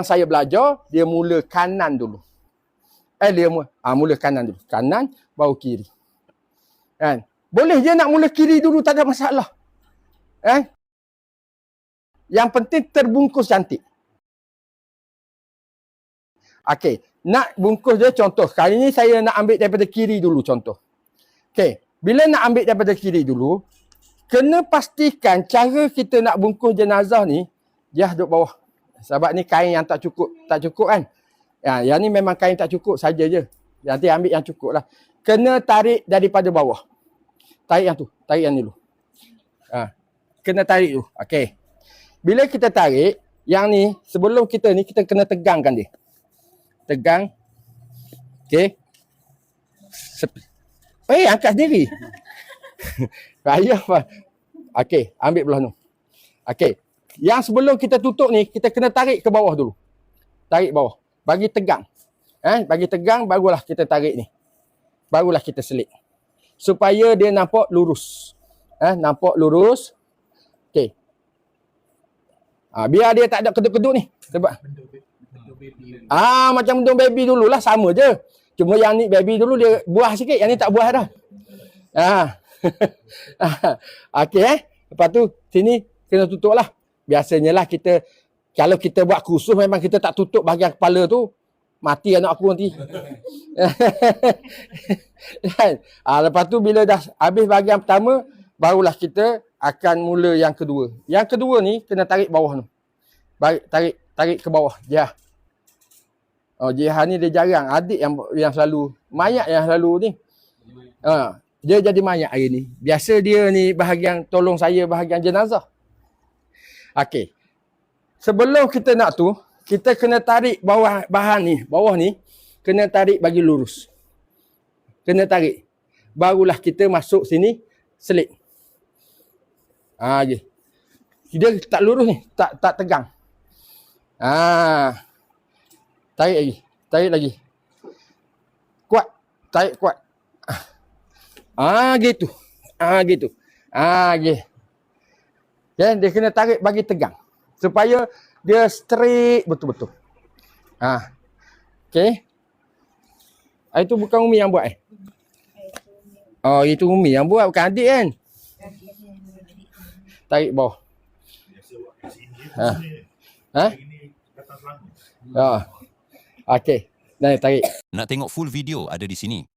saya belajar, dia mula kanan dulu. Mula kanan dulu. Kanan, baru kiri. Kan? Boleh je nak mula kiri dulu, tak ada masalah. Kan? Yang penting terbungkus cantik. Okey, nak bungkus dia contoh. Kali ni saya nak ambil daripada kiri dulu contoh. Okey, bila nak ambil daripada kiri dulu, kena pastikan cara kita nak bungkus jenazah ni, dia duduk bawah. Sebab ni kain yang tak cukup kan. Ya, yang ni memang kain tak cukup saja je. Nanti ambil yang cukup lah. Kena tarik daripada bawah. Tarik yang tu, tarik yang ni dulu. Kena tarik dulu. Okey. Bila kita tarik, yang ni sebelum kita ni kita kena tegangkan dia. Tegang. Okey. Angkat sendiri. Payah apa? Okey, ambil belah tu. Okey. Yang sebelum kita tutup ni, kita kena tarik ke bawah dulu. Tarik bawah. Bagi tegang. Bagi tegang, barulah kita tarik ni. Barulah kita selit. Supaya dia nampak lurus. Nampak lurus. Okey. Biar dia tak ada kedut-kedut ni. Sebab macam bentuk baby dululah, sama je. Cuma yang ni baby dulu dia buah sikit, yang ni tak buah dah. Okey Lepas tu sini kena tutup lah. Biasanya lah kita, kalau kita buat khusus memang kita tak tutup bahagian kepala tu, mati anak aku nanti. Lepas tu bila dah habis bahagian pertama, barulah kita akan mula yang kedua. Yang kedua ni kena tarik bawah tu. Tarik ke bawah. Jihah. Jihah ni dia jarang. Adik yang selalu, mayat yang selalu ni. Dia jadi mayat hari ni. Biasa dia ni bahagian tolong saya bahagian jenazah. Okey. Sebelum kita nak tu, kita kena tarik bawah bahan ni, bawah ni kena tarik bagi lurus. Kena tarik. Barulah kita masuk sini selit. Je. Dia tak lurus ni, tak tegang. Tarik lagi. Tarik lagi. Kuat. Tarik kuat. Gitu. Gitu. Okay, dia kena tarik bagi tegang. Supaya dia straight betul-betul. Okey. Itu bukan Umi yang buat itu Umi yang buat, bukan adik kan? Tarik bawah. Okey. Tarik. Nak tengok full video ada di sini.